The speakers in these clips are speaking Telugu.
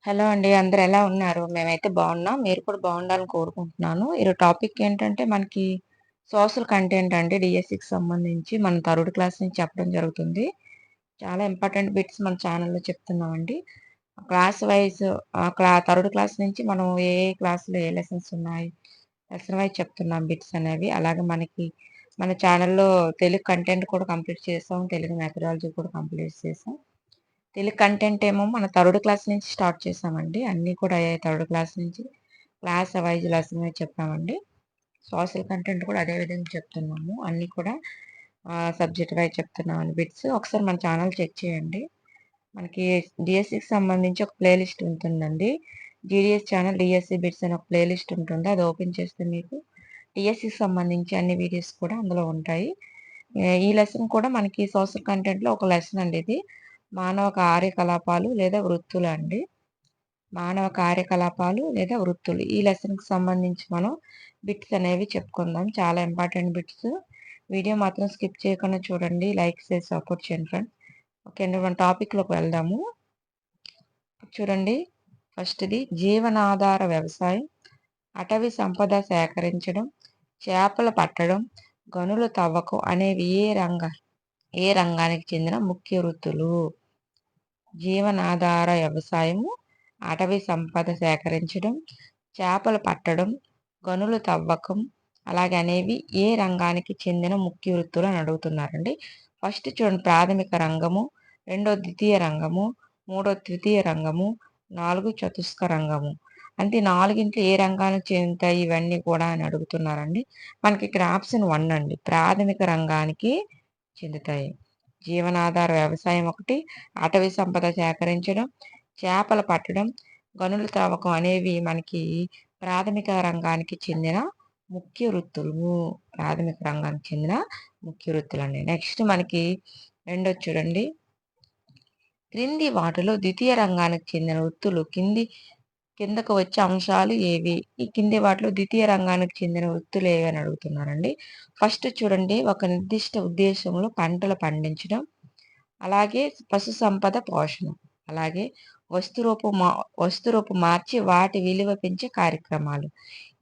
హలో అండి. అందరూ ఎలా ఉన్నారు? మేమైతే బాగున్నాం. మీరు కూడా బాగుండాలని కోరుకుంటున్నాను. ఈరోజు టాపిక్ ఏంటంటే మనకి సోషల్ కంటెంట్ అండి. డీఎస్సీకి సంబంధించి మన థర్డ్ క్లాస్ నుంచి చెప్పడం జరుగుతుంది. చాలా ఇంపార్టెంట్ బిట్స్ మన ఛానెల్‌లో చెప్తున్నామండి. క్లాస్ వైస్ థర్డ్ క్లాస్ నుంచి మనం ఏ ఏ క్లాస్‌లో ఏ లెసన్స్ ఉన్నాయి, లెసన్ వైస్ చెప్తున్నాం బిట్స్ అనేవి. అలాగే మనకి మన ఛానెల్‌లో తెలుగు కంటెంట్ కూడా కంప్లీట్ చేసాం. తెలుగు మెథడాలజీ కూడా కంప్లీట్ చేసాం. తెలుగు కంటెంట్ ఏమో మన థర్డ్ క్లాస్ నుంచి స్టార్ట్ చేసామండి. అన్నీ కూడా థర్డ్ క్లాస్ నుంచి క్లాస్ వైజ్ లెసన్ వైజ్ చెప్పామండి. సోషల్ కంటెంట్ కూడా అదే విధంగా చెప్తున్నాము. అన్నీ కూడా సబ్జెక్ట్ వైజ్ చెప్తున్నామండి బిట్స్. ఒకసారి మన ఛానల్ చెక్ చేయండి. మనకి డిఎస్సికి సంబంధించి ఒక ప్లేలిస్ట్ ఉంటుందండి. జీడీఎస్ ఛానల్ డిఎస్సి బిట్స్ అని ఒక ప్లేలిస్ట్ ఉంటుంది. అది ఓపెన్ చేస్తే మీకు డిఎస్సికి సంబంధించి అన్ని వీడియోస్ కూడా అందులో ఉంటాయి. ఈ లెసన్ కూడా మనకి సోషల్ కంటెంట్‌లో ఒక లెసన్ అండి ఇది. మానవ కార్యకలాపాలు లేదా వృత్తులు అండి. మానవ కార్యకలాపాలు లేదా వృత్తులు. ఈ లెసన్‌కి సంబంధించి మనం బిట్స్ అనేవి చెప్పుకుందాం. చాలా ఇంపార్టెంట్ బిట్స్. వీడియో మాత్రం స్కిప్ చేయకుండా చూడండి. లైక్ చేసి సపోర్ట్ చేయండి ఫ్రెండ్స్. ఓకే అండి. మన టాపిక్‌లోకి వెళ్దాము. చూడండి ఫస్ట్‌ది జీవనాధార వ్యవసాయం, అటవీ సంపద సేకరించడం, చేపలు పట్టడం, గనులు తవ్వకం అనేవి ఏ రంగానికి చెందిన ముఖ్య వృత్తులు? జీవనాధార వ్యవసాయము, అటవీ సంపద సేకరించడం, చేపలు పట్టడం, గనులు తవ్వకం అలాగే అనేవి ఏ రంగానికి చెందిన ముఖ్య వృత్తులు అని అడుగుతున్నారండి. ఫస్ట్ చూడండి ప్రాథమిక రంగము, రెండో ద్వితీయ రంగము, మూడో తృతీయ రంగము, 4 చతుస్క రంగము. అంటే నాలుగింట్లో ఏ రంగానికి చెందుతాయి ఇవన్నీ కూడా అని అడుగుతున్నారండి. మనకి ఇక్కడ ఆప్షన్ 1 అండి. ప్రాథమిక రంగానికి చెందుతాయి. జీవనాధార వ్యవసాయం ఒకటి, అటవీ సంపద సేకరించడం, చేపలు పట్టడం, గనులు త్రవ్వకం అనేవి మనకి ప్రాథమిక రంగానికి చెందిన ముఖ్య వృత్తులు. ప్రాథమిక రంగానికి చెందిన ముఖ్య వృత్తులండి. నెక్స్ట్ మనకి రెండోది చూడండి. క్రింది వాటిలో ద్వితీయ రంగానికి చెందిన వృత్తులు కిందకు వచ్చే అంశాలు ఏవి? ఈ కింది వాటిలో ద్వితీయ రంగానికి చెందిన వృత్తులు ఏవి అని అడుగుతున్నారండి. ఫస్ట్ చూడండి ఒక నిర్దిష్ట ఉద్దేశంలో పంటలు పండించడం, అలాగే పశు సంపద పోషణ, అలాగే వస్తు రూపం మార్చి వాటి విలువ పెంచే కార్యక్రమాలు.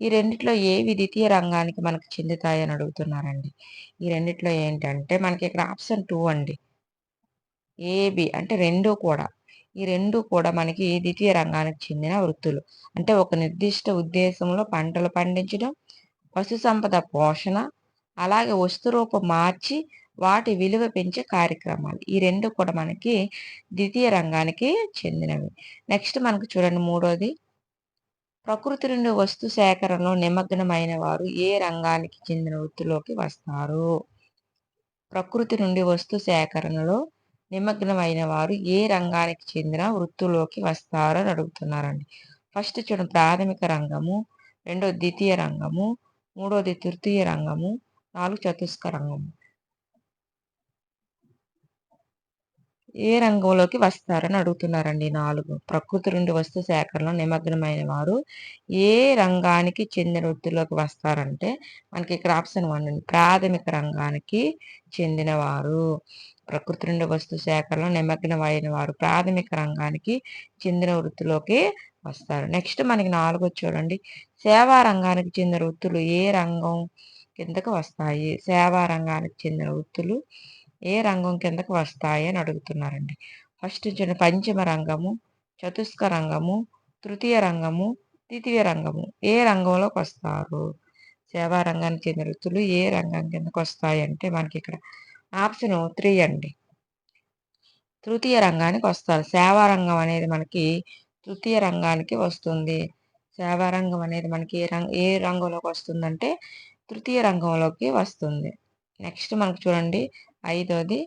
ఈ రెండిట్లో ఏవి ద్వితీయ రంగానికి మనకు చెందుతాయని అడుగుతున్నారండి. ఈ రెండిట్లో ఏంటంటే మనకి ఇక్కడ ఆప్షన్ 2 అండి. ఏబి అంటే 2 కూడా. ఈ 2 కూడా మనకి ద్వితీయ రంగానికి చెందిన వృత్తులు. అంటే ఒక నిర్దిష్ట ఉద్దేశంలో పంటలు పండించడం, పశు సంపద పోషణ, అలాగే వస్తు రూపం మార్చి వాటి విలువ పెంచే కార్యక్రమాలు. ఈ 2 కూడా మనకి ద్వితీయ రంగానికి చెందినవి. నెక్స్ట్ మనకు చూడండి మూడోది. ప్రకృతి నుండి వస్తు సేకరణలో నిమగ్నమైన వారు ఏ రంగానికి చెందిన వృత్తిలోకి వస్తారు? ప్రకృతి నుండి వస్తు సేకరణలో నిమగ్నమైన వారు ఏ రంగానికి చెందిన వృత్తులోకి వస్తారు అని అడుగుతున్నారండి. ఫస్ట్ చూడండి ప్రాథమిక రంగము, రెండోది ద్వితీయ రంగము, మూడోది తృతీయ రంగము, 4 చతుస్క రంగము. ఏ రంగంలోకి వస్తారని అడుగుతున్నారండి 4. ప్రకృతి నుండి వస్తు సేకరణలో నిమగ్నమైన వారు ఏ రంగానికి చెందిన వృత్తిలోకి వస్తారంటే మనకి ఇక్కడ ఆప్షన్ 1 అండి. ప్రాథమిక రంగానికి చెందినవారు. ప్రకృతి నుండి వస్తు సేకరణలో నిమగ్నమైన వారు ప్రాథమిక రంగానికి చెందిన వృత్తిలోకి వస్తారు. నెక్స్ట్ మనకి 4 చూడండి. సేవా రంగానికి చెందిన వృత్తులు ఏ రంగం కిందకు వస్తాయి? సేవా రంగానికి చెందిన వృత్తులు ఏ రంగం కిందకు వస్తాయి అని అడుగుతున్నారండి. ఫస్ట్ చూడండి పంచమ రంగము, చతుస్క రంగము, తృతీయ రంగము, ద్వితీయ రంగము. ఏ రంగంలోకి వస్తారు? సేవా రంగానికి చెందిన వృత్తులు ఏ రంగం కిందకు వస్తాయి అంటే మనకి ఇక్కడ ఆప్షన్ 3 అండి. తృతీయ రంగానికి వస్తారు. సేవా రంగం అనేది మనకి తృతీయ రంగానికి వస్తుంది. సేవా రంగం అనేది మనకి ఏ రంగంలోకి వస్తుందంటే తృతీయ రంగంలోకి వస్తుంది. నెక్స్ట్ మనకు చూడండి ఐదోది.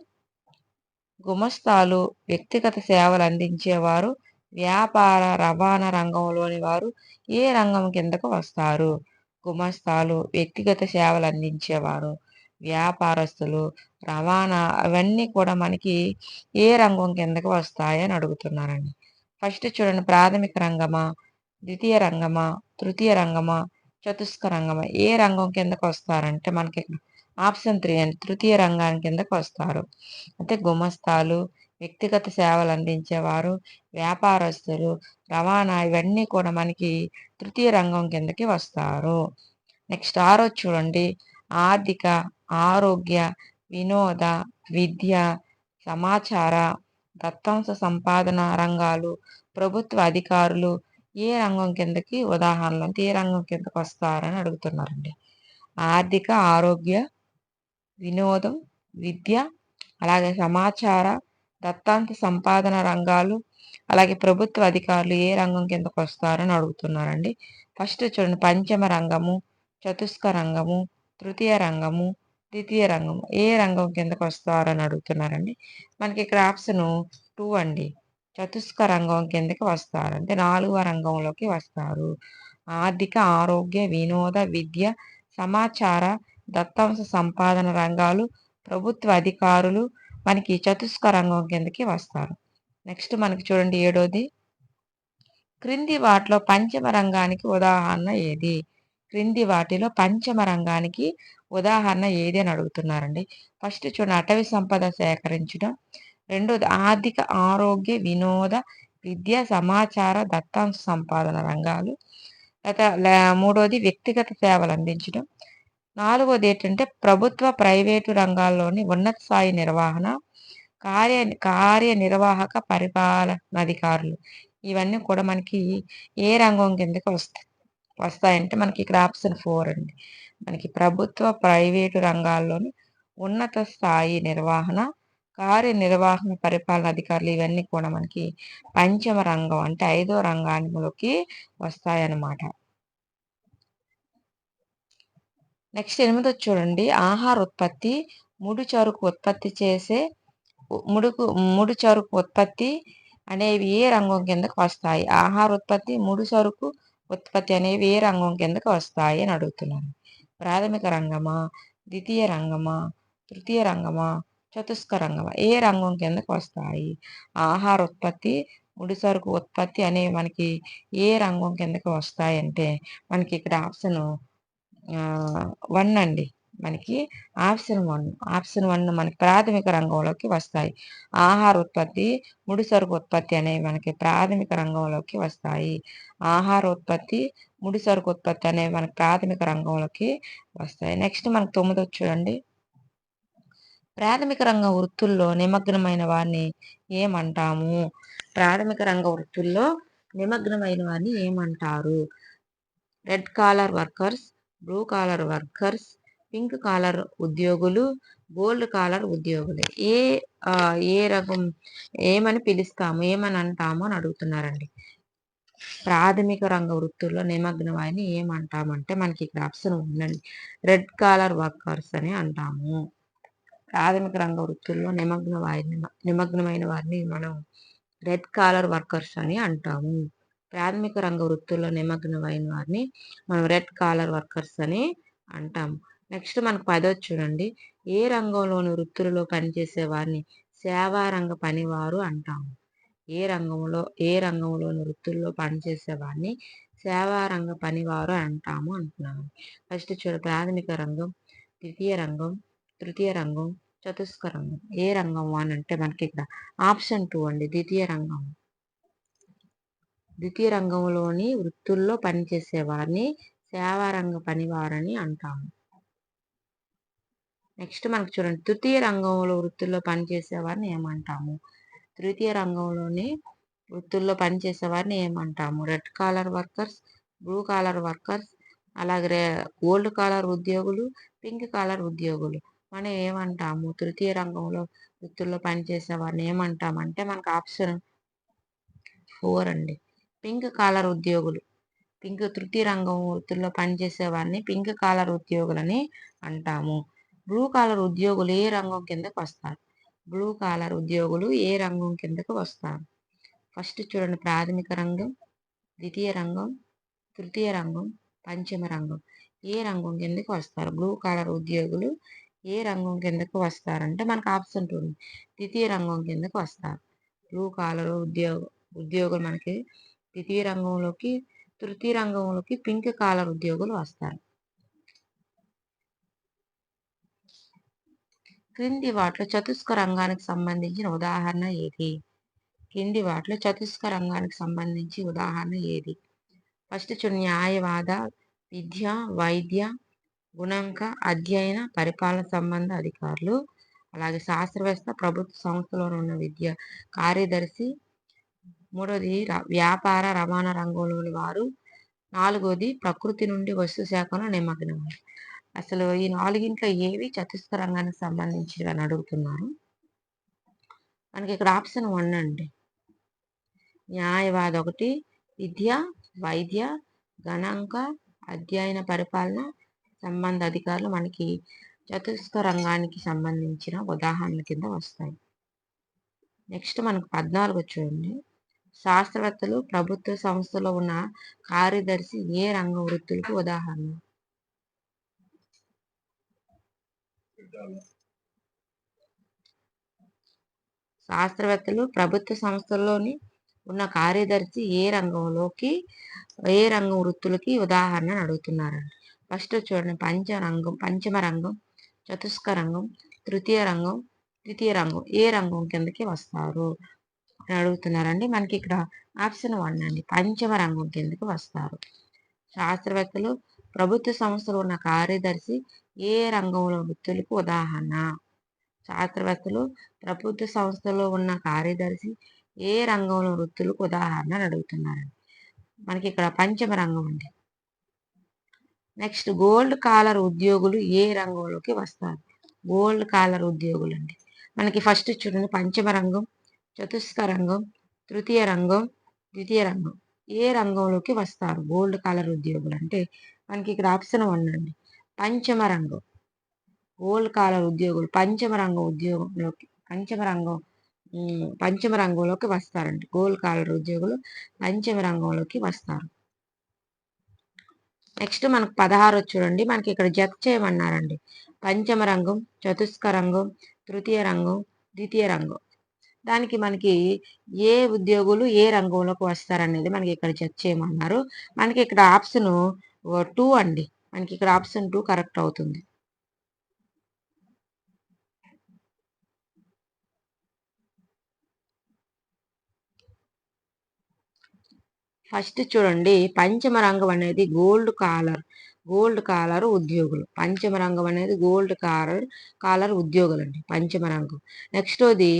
గుమస్తాలు, వ్యక్తిగత సేవలు అందించేవారు, వ్యాపార రవాణా రంగంలోని వారు ఏ రంగం కిందకు వస్తారు? గుమస్తాలు, వ్యక్తిగత సేవలు అందించేవారు, వ్యాపారస్తులు, రవాణా అవన్నీ కూడా మనకి ఏ రంగం కిందకు వస్తాయి అని అడుగుతున్నారండి. ఫస్ట్ చూడండి ప్రాథమిక రంగమా, ద్వితీయ రంగమా, తృతీయ రంగమా, చతుస్క రంగమా ఏ రంగం కిందకు వస్తారంటే మనకి ఆప్షన్ 3 అండి. తృతీయ రంగానికి కిందకు వస్తారు. అంటే గుమస్తాలు, వ్యక్తిగత సేవలు అందించేవారు, వ్యాపారస్తులు, రవాణా ఇవన్నీ కూడా మనకి తృతీయ రంగం కిందకి వస్తారు. నెక్స్ట్ ఆరోది చూడండి. ఆర్థిక, ఆరోగ్య, వినోద, విద్య, సమాచార, దత్తాంశ సంపాదన రంగాలు, ప్రభుత్వ అధికారులు ఏ రంగం కిందకి ఉదాహరణలు అంటే ఏ రంగం కిందకి వస్తారని అడుగుతున్నారండి. ఆర్థిక, ఆరోగ్య, వినోదం, విద్య, అలాగే సమాచార, దత్తాంశ సంపాదన రంగాలు, అలాగే ప్రభుత్వ అధికారులు ఏ రంగం కిందకు వస్తారని అడుగుతున్నారండి. ఫస్ట్ చూడండి, పంచమ రంగము, చతుస్క రంగము, తృతీయ రంగము, ద్వితీయ రంగము ఏ రంగం కిందకు వస్తారని అడుగుతున్నారండి. మనకి ఇక్కడ ఆప్షన్ 2 అండి. చతుస్క రంగం కిందకి వస్తారు, అంటే 4వ రంగంలోకి వస్తారు. ఆర్థిక, ఆరోగ్య, వినోద, విద్య, సమాచార, దత్తాంశ సంపాదన రంగాలు, ప్రభుత్వ అధికారులు మనకి చతుస్క రంగం కిందకి వస్తారు. నెక్స్ట్ మనకి చూడండి 7వది. క్రింది వాటిలో పంచమ రంగానికి ఉదాహరణ ఏది? క్రింది వాటిలో పంచమ రంగానికి ఉదాహరణ ఏది అని అడుగుతున్నారండి. ఫస్ట్ చూడండి, అటవీ సంపద సేకరించడం. రెండోది ఆర్థిక, ఆరోగ్య, వినోద, విద్య, సమాచార, దత్తాంశ సంపాదన రంగాలు. మూడోది వ్యక్తిగత సేవలు అందించడం. నాలుగోది ఏంటంటే ప్రభుత్వ, ప్రైవేటు రంగాల్లోని ఉన్నత స్థాయి నిర్వహణ, కార్యనిర్వాహక పరిపాలనాధికారులు ఇవన్నీ కూడా మనకి ఏ రంగం కిందకి వస్తాయంటే మనకి ఇక్కడ ఆప్షన్ 4 అండి. మనకి ప్రభుత్వ, ప్రైవేటు రంగాల్లోని ఉన్నత స్థాయి నిర్వహణ, కార్యనిర్వహణ పరిపాలన అధికారులు ఇవన్నీ కూడా మనకి పంచమ రంగం అంటే 5వ రంగానికి వస్తాయన్నమాట. నెక్స్ట్ 8వది చూడండి. ఆహార ఉత్పత్తి, ముడి సరుకు ఉత్పత్తి చేసే ముడి సరుకు ఉత్పత్తి అనేవి ఏ రంగం కిందకు వస్తాయి? ఆహార ఉత్పత్తి, ముడి సరుకు ఉత్పత్తి అనేవి ఏ రంగం కిందకు వస్తాయి అని అడుగుతున్నాను. ప్రాథమిక రంగమా, ద్వితీయ రంగమా, తృతీయ రంగమా, చతుస్క రంగమా ఏ రంగం కిందకు వస్తాయి? ఆహార ఉత్పత్తి, ముడి సరుకు ఉత్పత్తి అనేవి మనకి ఏ రంగం కిందకి వస్తాయంటే మనకి ఇక్కడ ఆప్షన్ 1 అండి. మనకి ఆప్షన్ 1 మనకి ప్రాథమిక రంగంలోకి వస్తాయి. ఆహార ఉత్పత్తి, ముడి సరుకు ఉత్పత్తి అనేవి మనకి ప్రాథమిక రంగంలోకి వస్తాయి. ఆహార ఉత్పత్తి, ముడి సరుకు ఉత్పత్తి అనేవి మనకి ప్రాథమిక రంగంలోకి వస్తాయి. నెక్స్ట్ మనకి 9వది చూడండి. ప్రాథమిక రంగ వృత్తుల్లో నిమగ్నమైన వారిని ఏమంటాము? ప్రాథమిక రంగ వృత్తుల్లో నిమగ్నమైన వారిని ఏమంటారు? Red collar workers, blue collar workers, pink collar ఉద్యోగులు, గోల్డ్ కాలర్ ఉద్యోగులు ఏ రకం ఏమని పిలుస్తాము, ఏమని అంటాము అని అడుగుతున్నారండి. ప్రాథమిక రంగ వృత్తుల్లో నిమగ్నం అని ఏమంటామంటే మనకి ఇక్కడ ఆప్షన్ ఉందండి. రెడ్ కాలర్ వర్కర్స్ అని అంటాము. ప్రాథమిక రంగ వృత్తుల్లో నిమగ్నమైన వారిని మనం రెడ్ కాలర్ వర్కర్స్ అని అంటాము. ప్రాథమిక రంగ వృత్తుల్లో నిమగ్నమైన వారిని మనం రెడ్ కాలర్ వర్కర్స్ అని అంటాము. నెక్స్ట్ మనకు 10వది చూడండి. ఏ రంగంలోని వృత్తులలో పనిచేసే వారిని సేవా రంగ పనివారు అంటాము? ఏ రంగంలోని వృత్తుల్లో పనిచేసే వారిని సేవా రంగ పనివారు అంటాము అంటున్నాను. ఫస్ట్ చూడండి, ప్రాథమిక రంగం, ద్వితీయ రంగం, తృతీయ రంగం, చతుస్క రంగం ఏ రంగం అని అంటే మనకి ఇక్కడ ఆప్షన్ 2 అండి. ద్వితీయ రంగం. ద్వితీయ రంగంలోని వృత్తుల్లో పనిచేసే వారిని సేవారంగ పనివారని అంటాము. నెక్స్ట్ మనకు చూడండి, తృతీయ రంగంలో వృత్తుల్లో పనిచేసే వారిని ఏమంటాము? తృతీయ రంగంలోని వృత్తుల్లో పనిచేసే వారిని ఏమంటాము? Red collar workers, blue collar workers, అలాగే గోల్డ్ కాలర్ ఉద్యోగులు, పింక్ కాలర్ ఉద్యోగులు మనం ఏమంటాము? తృతీయ రంగంలో వృత్తుల్లో పనిచేసే వారిని ఏమంటామంటే మనకు ఆప్షన్ 4 అండి. పింక్ కాలర్ ఉద్యోగులు. తృతీయ రంగం వృత్తుల్లో పనిచేసే వారిని పింక్ కాలర్ ఉద్యోగులని అంటాము. బ్లూ కాలర్ ఉద్యోగులు ఏ రంగం కిందకు వస్తారు? బ్లూ కాలర్ ఉద్యోగులు ఏ రంగం కిందకు వస్తారు? ఫస్ట్ చూడండి, ప్రాథమిక రంగం, ద్వితీయ రంగం, తృతీయ రంగం, పంచమ రంగం ఏ రంగం కిందకు వస్తారు? బ్లూ కాలర్ ఉద్యోగులు ఏ రంగం కిందకు వస్తారంటే మనకు ఆప్షన్ 2 ద్వితీయ రంగం కిందకు వస్తారు. బ్లూ కాలర్ ఉద్యోగులు మనకి ద్వితీయ రంగంలోకి, తృతీయ రంగంలోకి పింక్ కాలర్ ఉద్యోగులు వస్తారు. క్రింది వాటిలో చతుస్క రంగానికి సంబంధించిన ఉదాహరణ ఏది? కింది వాటిలో చతుస్క రంగానికి సంబంధించి ఉదాహరణ ఏది? ఫస్ట్ చూడండి, న్యాయవాద, విద్య, వైద్య, గుణాంక, అధ్యయన, పరిపాలన సంబంధ అధికారులు. అలాగే శాస్త్రవేత్త, ప్రభుత్వ సంస్థలో ఉన్న విద్య కార్యదర్శి. మూడోది వ్యాపార రవాణా రంగంలోని వారు. నాలుగోది ప్రకృతి నుండి వస్తు శాఖలో నిమగ్నం. అసలు ఈ నాలుగింట్లో ఏవి చతుస్క రంగానికి సంబంధించినవి అని అడుగుతున్నారు. మనకి ఇక్కడ ఆప్షన్ 1 అండి. న్యాయవాద ఒకటి, విద్య, వైద్య, గణాంక, అధ్యయన, పరిపాలన సంబంధ అధికారులు మనకి చతుస్క రంగానికి సంబంధించిన ఉదాహరణల కింద వస్తాయి. నెక్స్ట్ మనకు 14 చూడండి. శాస్త్రవేత్తలు ప్రభుత్వ సంస్థలో ఉన్న కార్యదర్శి ఏ రంగ వృత్తులకు ఉదాహరణ? శాస్త్రవేత్తలు ప్రభుత్వ సంస్థల్లోని ఉన్న కార్యదర్శి ఏ రంగం వృత్తులకి ఉదాహరణ అడుగుతున్నారండి. ఫస్ట్ చూడండి, పంచమ రంగం, చతుస్క రంగం, తృతీయ రంగం, ద్వితీయ రంగం ఏ రంగం కిందకి వస్తారు అని అడుగుతున్నారండి. మనకి ఇక్కడ ఆప్షన్ 1 అండి, పంచమ రంగం కిందకి వస్తారు. శాస్త్రవేత్తలు ప్రభుత్వ సంస్థలో ఉన్న కార్యదర్శి ఏ రంగంలో వృత్తులకు ఉదాహరణ? శాస్త్రవేత్తలు ప్రభుత్వ సంస్థలో ఉన్న కార్యదర్శి ఏ రంగంలో వృత్తులకు ఉదాహరణ అని అడుగుతున్నారండి. మనకి ఇక్కడ పంచమ రంగం అండి. నెక్స్ట్, గోల్డ్ కాలర్ ఉద్యోగులు ఏ రంగంలోకి వస్తారు? గోల్డ్ కాలర్ ఉద్యోగులు అండి. మనకి ఫస్ట్ చూడండి, పంచమ రంగం, చతుస్క రంగం, తృతీయ రంగం, ద్వితీయ రంగం ఏ రంగంలోకి వస్తారు గోల్డ్ కాలర్ ఉద్యోగులు అంటే? మనకి ఇక్కడ ఆప్షన్ 1 అండి, పంచమ రంగం. గోల్డ్ కాలర్ ఉద్యోగులు పంచమ రంగంలోకి వస్తారండి. గోల్డ్ కాలర్ ఉద్యోగులు పంచమ రంగంలోకి వస్తారు. నెక్స్ట్ మనకు 16 చూడండి. మనకి ఇక్కడ జత చేయమన్నారండి. పంచమ రంగం, చతుస్క రంగం, తృతీయ రంగం, ద్వితీయ రంగం. దానికి మనకి ఏ ఉద్యోగులు ఏ రంగంలోకి వస్తారనేది మనకి ఇక్కడ జత చేయమన్నారు. మనకి ఇక్కడ ఆప్షన్ 2 అండి. మనకి ఇక్కడ ఆప్షన్ 2 కరెక్ట్ అవుతుంది. ఫస్ట్ చూడండి, పంచమ రంగం అనేది గోల్డ్ కాలర్ ఉద్యోగులు. పంచమ రంగం అనేది గోల్డ్ కాలర్ ఉద్యోగులు అండి, పంచమ రంగం. నెక్స్ట్ అది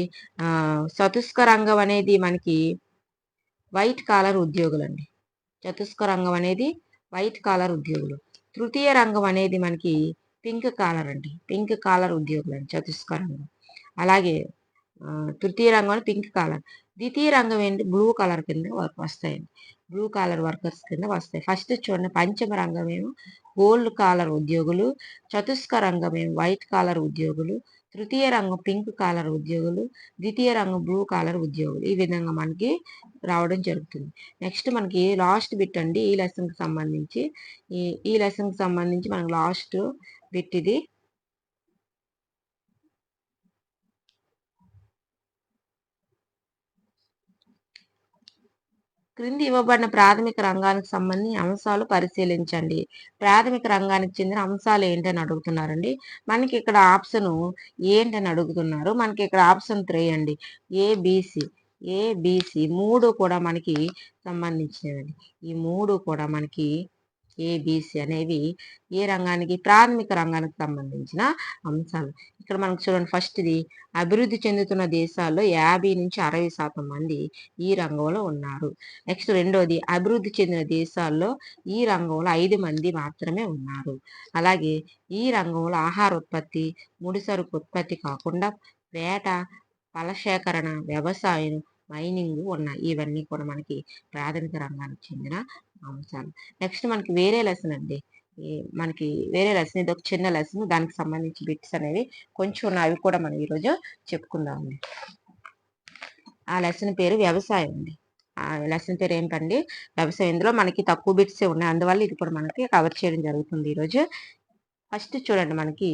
చతుస్క రంగం అనేది మనకి వైట్ కాలర్ ఉద్యోగులు అండి. చతుస్క రంగం అనేది వైట్ కాలర్ ఉద్యోగులు. తృతీయ రంగం అనేది మనకి పింక్ కాలర్ ఉద్యోగులు అండి, చతుస్క రంగం. అలాగే తృతీయ రంగం పింక్ కాలర్. ద్వితీయ రంగం ఏంటి, బ్లూ కలర్ కింద వస్తాయండి, బ్లూ కాలర్ వర్కర్స్ కింద వస్తాయి. ఫస్ట్ చూడండి, పంచమ రంగం ఏమో గోల్డ్ కాలర్ ఉద్యోగులు, చతుస్క రంగం ఏమో వైట్ కాలర్ ఉద్యోగులు, తృతీయ రంగం పింక్ కాలర్ ఉద్యోగులు, ద్వితీయ రంగం బ్లూ కాలర్ ఉద్యోగులు. ఈ విధంగా మనకి రావడం జరుగుతుంది. నెక్స్ట్ మనకి లాస్ట్ బిట్ అండి, ఈ లెసన్కి సంబంధించి మనకు లాస్ట్ బిట్ ఇది. క్రింది ఇవ్వబడిన ప్రాథమిక రంగానికి సంబంధించిన అంశాలు పరిశీలించండి. ప్రాథమిక రంగానికి చెందిన అంశాలు ఏంటని అడుగుతున్నారండి. మనకి ఇక్కడ ఆప్షన్ ఏంటని అడుగుతున్నారు. మనకి ఇక్కడ ఆప్షన్ 3 అండి, ఏబిసి 3 కూడా మనకి సంబంధించినవి. ఈ 3 కూడా మనకి ఏబిసి అనేవి ఏ రంగానికి, ప్రాథమిక రంగానికి సంబంధించిన అంశాలు. ఇక్కడ మనకు చూడండి, ఫస్ట్ ఇది అభివృద్ధి చెందుతున్న దేశాల్లో 50 నుంచి 60% మంది ఈ రంగంలో ఉన్నారు. నెక్స్ట్ రెండోది, అభివృద్ధి చెందిన దేశాల్లో ఈ రంగంలో 5 మంది మాత్రమే ఉన్నారు. అలాగే ఈ రంగంలో ఆహార ఉత్పత్తి, ముడిసరుకు ఉత్పత్తి కాకుండా వేట, ఫలసేకరణ, వ్యవసాయం, మైనింగ్ ఉన్నాయి. ఇవన్నీ కూడా మనకి ప్రాథమిక రంగానికి చెందిన అంశాలు. నెక్స్ట్ మనకి వేరే లెసన్ అండి, ఇది ఒక చిన్న లెసన్, దానికి సంబంధించి బిట్స్ అనేవి కొంచెం ఉన్నాయి, అవి కూడా మనం ఈరోజు చెప్పుకుందామండి. ఆ లెసన్ పేరు వ్యవసాయం అండి. ఆ లెసన్ పేరు ఏంటండి, వ్యవసాయం. ఇందులో మనకి తక్కువ బిట్సే ఉన్నాయి, అందువల్ల ఇది కూడా మనకి కవర్ చేయడం జరుగుతుంది ఈరోజు. ఫస్ట్ చూడండి, మనకి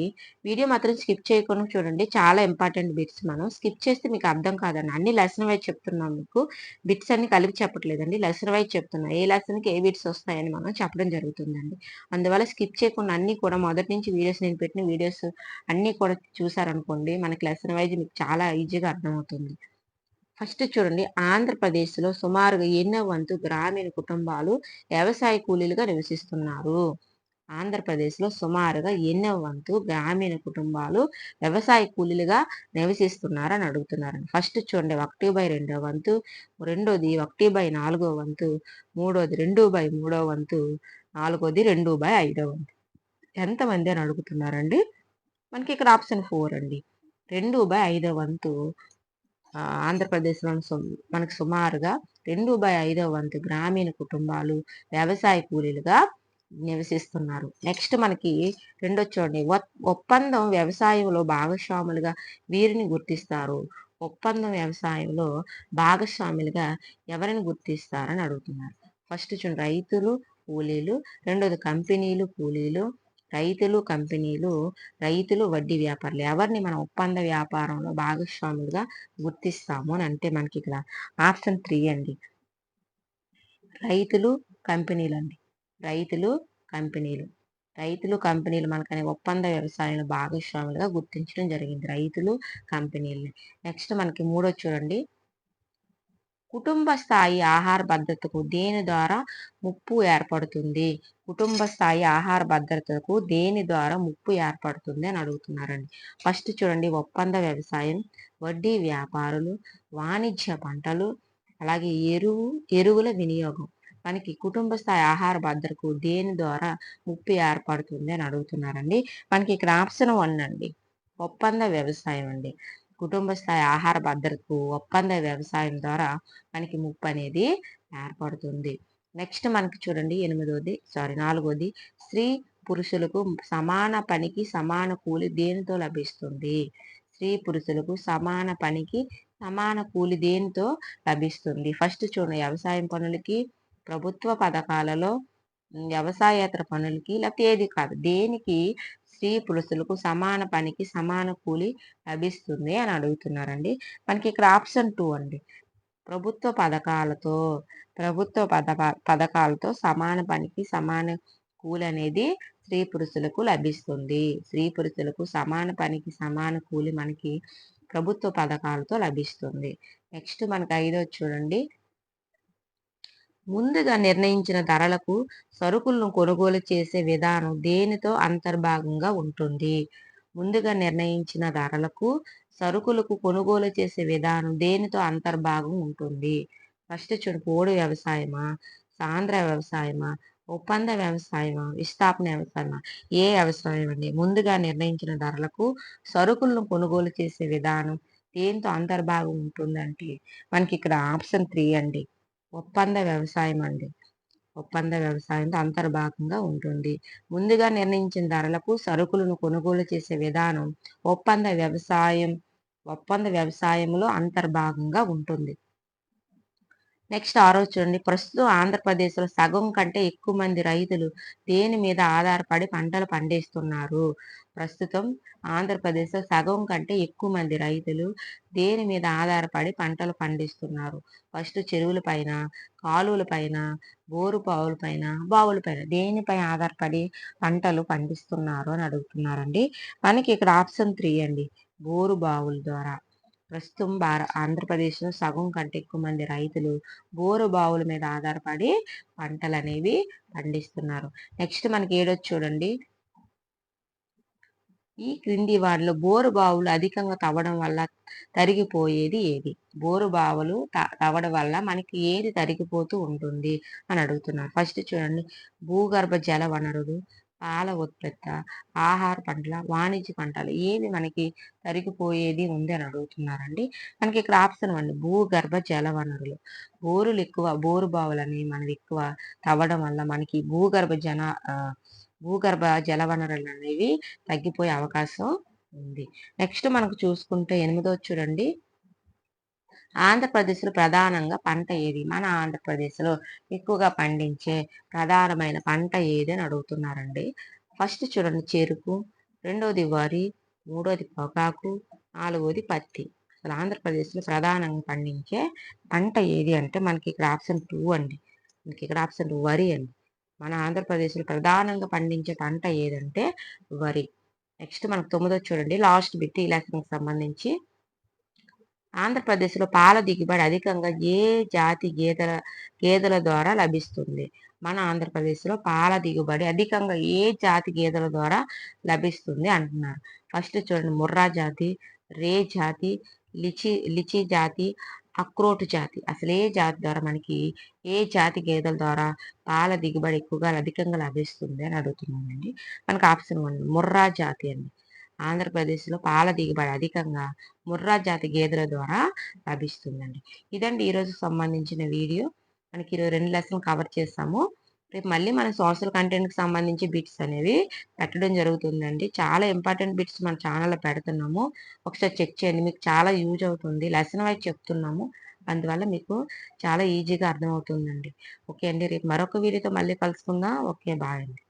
వీడియో మాత్రం స్కిప్ చేయకుండా చూడండి. చాలా ఇంపార్టెంట్ బిట్స్. మనం స్కిప్ చేస్తే మీకు అర్థం కాదండి. అన్ని లెసన్ వైజ్ చెప్తున్నాం మీకు. బిట్స్ అన్ని కలిపి చెప్పట్లేదండి. లెసన్ వైజ్ చెప్తున్నా. ఏ లెసన్‌కి ఏ బిట్స్ వస్తాయని మనం చెప్పడం జరుగుతుందండి. అందువల్ల స్కిప్ చేయకుండా అన్నీ కూడా మొదటి నుంచి వీడియోస్, నేను పెట్టిన వీడియోస్ అన్నీ కూడా చూసారనుకోండి, మనకి లెసన్ వైజ్ మీకు చాలా ఈజీగా అర్థమవుతుంది. ఫస్ట్ చూడండి, ఆంధ్రప్రదేశ్‌లో సుమారుగా ఎన్నో వంతు గ్రామీణ కుటుంబాలు వ్యవసాయ కూలీలుగా నివసిస్తున్నారు? ఆంధ్రప్రదేశ్‌లో సుమారుగా ఎన్నో వంతు గ్రామీణ కుటుంబాలు వ్యవసాయ కూలీలుగా నివసిస్తున్నారని అడుగుతున్నారండి. ఫస్ట్ చూడండి, 1/2 వంతు, రెండోది 1/4 వంతు, మూడోది 2/3 వంతు, నాలుగోది 2/5 వంతు. ఎంతమంది అని అడుగుతున్నారండి? మనకి ఇక్కడ ఆప్షన్ 4 అండి. 2/5 వంతు ఆంధ్రప్రదేశ్‌లోని మనకు సుమారుగా 2/5 వంతు గ్రామీణ కుటుంబాలు వ్యవసాయ కూలీలుగా నివసిస్తున్నారు. నెక్స్ట్ మనకి రెండోది చూడండి. ఒప్పందం వ్యవసాయంలో భాగస్వాములుగా వీరిని గుర్తిస్తారు? ఒప్పందం వ్యవసాయంలో భాగస్వాములుగా ఎవరిని గుర్తిస్తారని అడుగుతున్నారు. ఫస్ట్ చూడండి, రైతులు, కూలీలు. రెండోది కంపెనీలు, కూలీలు. రైతులు, కంపెనీలు. రైతులు, వడ్డీ వ్యాపారులు. ఎవరిని మనం ఒప్పంద వ్యాపారంలో భాగస్వాములుగా గుర్తిస్తాము అని అంటే మనకి ఇక్కడ ఆప్షన్ 3 అండి. రైతులు, కంపెనీలండి. రైతులు, కంపెనీలు. రైతులు, కంపెనీలు మనకనే ఒప్పంద వ్యవసాయంలో భాగస్వాములుగా గుర్తించడం జరిగింది. రైతులు, కంపెనీలని. నెక్స్ట్ మనకి మూడోది చూడండి. కుటుంబ స్థాయి ఆహార భద్రతకు దేని ద్వారా ముప్పు ఏర్పడుతుంది? కుటుంబ స్థాయి ఆహార భద్రతకు దేని ద్వారా ముప్పు ఏర్పడుతుంది అని అడుగుతున్నారండి. ఫస్ట్ చూడండి, ఒప్పంద వ్యవసాయం, వడ్డీ వ్యాపారులు, వాణిజ్య పంటలు, అలాగే ఎరువుల వినియోగం. మనకి కుటుంబ స్థాయి ఆహార భద్రతకు దేని ద్వారా ముప్పు ఏర్పడుతుంది అని అడుగుతున్నారండి. మనకి ఇక్కడ ఆప్షన్ 1 అండి. ఒప్పంద వ్యవసాయం అండి. కుటుంబ స్థాయి ఆహార భద్రతకు ఒప్పంద వ్యవసాయం ద్వారా మనకి ముప్పు అనేది ఏర్పడుతుంది. నెక్స్ట్ మనకి చూడండి, నాలుగోది, స్త్రీ పురుషులకు సమాన పనికి సమాన కూలి దేనితో లభిస్తుంది? స్త్రీ పురుషులకు సమాన పనికి సమాన కూలి దేనితో లభిస్తుంది? ఫస్ట్ చూడండి, వ్యవసాయం పనులకి, ప్రభుత్వ పథకాలలో, వ్యవసాయేతర పనులకి, లేకపోతే ఏది కాదు, దేనికి స్త్రీ పురుషులకు సమాన పనికి సమాన కూలి లభిస్తుంది అని అడుగుతున్నారండి. మనకి ఇక్కడ ఆప్షన్ 2 అండి. ప్రభుత్వ పథకాలతో పథకాలతో సమాన పనికి సమాన కూలి అనేది స్త్రీ పురుషులకు లభిస్తుంది. స్త్రీ పురుషులకు సమాన పనికి సమాన కూలి మనకి ప్రభుత్వ పథకాలతో లభిస్తుంది. నెక్స్ట్ మనకి 5వ చూడండి. ముందుగా నిర్ణయించిన ధరలకు సరుకులను కొనుగోలు చేసే విధానం దేనితో అంతర్భాగంగా ఉంటుంది? ముందుగా నిర్ణయించిన ధరలకు సరుకులకు కొనుగోలు చేసే విధానం దేనితో అంతర్భాగం ఉంటుంది? ఫస్ట్ చూడు, పోడు వ్యవసాయమా, సాంద్ర వ్యవసాయమా, ఒప్పంద వ్యవసాయమా, విస్థాపన వ్యవసాయమా? ఏ వ్యవసాయం అండి? ముందుగా నిర్ణయించిన ధరలకు సరుకులను కొనుగోలు చేసే విధానం దేనితో అంతర్భాగం ఉంటుందంటే మనకి ఇక్కడ ఆప్షన్ 3 అండి. ఒప్పంద వ్యవసాయం అండి. ఒప్పంద వ్యవసాయంతో అంతర్భాగంగా ఉంటుంది. ముందుగా నిర్ణయించిన ధరలకు సరుకులను కొనుగోలు చేసే విధానం ఒప్పంద వ్యవసాయంలో అంతర్భాగంగా ఉంటుంది. నెక్స్ట్ 6వ చూడండి. ప్రస్తుతం ఆంధ్రప్రదేశ్‌లో సగం కంటే ఎక్కువ మంది రైతులు దేని మీద ఆధారపడి పంటలు పండిస్తున్నారు? ప్రస్తుతం ఆంధ్రప్రదేశ్‌లో సగం కంటే ఎక్కువ మంది రైతులు దేని మీద ఆధారపడి పంటలు పండిస్తున్నారు? ఫస్ట్ చెరువుల పైన, కాలువల పైన, బోరు బావుల పైన, బావుల పైన. దేనిపై ఆధారపడి పంటలు పండిస్తున్నారు అని అడుగుతున్నారండి. మనకి ఇక్కడ ఆప్షన్ 3 అండి. బోరు బావుల ద్వారా. ప్రస్తుతం ఆంధ్రప్రదేశ్‌లో సగం కంటే ఎక్కువ మంది రైతులు బోరు బావుల మీద ఆధారపడి పంటలనేవి పండిస్తున్నారు. నెక్స్ట్ మనకి 7వ చూడండి. ఈ క్రింది వాటిలో బోరు బావులు అధికంగా తవ్వడం వల్ల తరిగిపోయేది ఏది? బోరు బావులు తవ్వడం వల్ల మనకి ఏది తరిగిపోతూ ఉంటుంది అని అడుగుతున్నారు. ఫస్ట్ చూడండి, భూగర్భ జల వనరులు, పాల ఉత్పత్తి, ఆహార పంటల, వాణిజ్య పంటలు. ఏది మనకి తరిగిపోయేది ఉంది అని అడుగుతున్నారండి. మనకి ఇక్కడ ఆప్షన్ 1 భూగర్భ జల వనరులు. బోరు బావులని మనం ఎక్కువ తవ్వడం వల్ల మనకి భూగర్భ జల వనరులు అనేవి తగ్గిపోయే అవకాశం ఉంది. నెక్స్ట్ మనకు చూసుకుంటే 8వ చూడండి. ఆంధ్రప్రదేశ్‌లో ప్రధానంగా పంట ఏది? మన ఆంధ్రప్రదేశ్‌లో ఎక్కువగా పండించే ప్రధానమైన పంట ఏది అని అడుగుతున్నారండి. ఫస్ట్ చూడండి చెరుకు, రెండోది వరి, మూడోది పొగాకు, నాలుగోది పత్తి. అసలు ఆంధ్రప్రదేశ్‌లో ప్రధానంగా పండించే పంట ఏది అంటే మనకి ఇక్కడ ఆప్షన్ 2 అండి. మనకి ఇక్కడ ఆప్షన్ 2 వరి అండి. మన ఆంధ్రప్రదేశ్‌లో ప్రధానంగా పండించే పంట ఏదంటే వరి. నెక్స్ట్ మనకు తొమ్మిదోది చూడండి లాస్ట్ బిట్ ఈ లెసన్‌కి సంబంధించి. ఆంధ్రప్రదేశ్‌లో పాల దిగుబడి అధికంగా ఏ జాతి గేదెల ద్వారా లభిస్తుంది? మన ఆంధ్రప్రదేశ్‌లో పాల దిగుబడి అధికంగా ఏ జాతి గేదెల ద్వారా లభిస్తుంది అంటున్నారు. ఫస్ట్ చూడండి ముర్రా జాతి, రే జాతి, లిచి జాతి, అక్రోటు జాతి. అసలు ఏ జాతి ద్వారా మనకి ఏ జాతి గేదెల ద్వారా పాల దిగుబడి ఎక్కువగా అధికంగా లభిస్తుంది అని అడుగుతున్నానండి. మనకు ఆప్షన్ 1 ముర్రా జాతి అండి. ఆంధ్రప్రదేశ్‌లో పాల దిగుబడి అధికంగా ముర్రా జాతి గేదెల ద్వారా లభిస్తుందండి. ఇదండి ఈరోజు సంబంధించిన వీడియో. మనకి ఈరోజు 2 లెసన్‌లు కవర్ చేసాము. రేపు మళ్ళీ మనం సోషల్ కంటెంట్‌కి సంబంధించి బిట్స్ అనేవి పెట్టడం జరుగుతుందండి. చాలా ఇంపార్టెంట్ బిట్స్ మన ఛానెల్‌లో పెడుతున్నాము. ఒకసారి చెక్ చేయండి. మీకు చాలా యూజ్ అవుతుంది. లెసన్ వైస్ చెప్తున్నాము. అందువల్ల మీకు చాలా ఈజీగా అర్థమవుతుందండి. ఓకే అండి. రేపు మరొక వీడియోతో మళ్ళీ కలుసుకుందాం. ఓకే. బాయ్ అండి.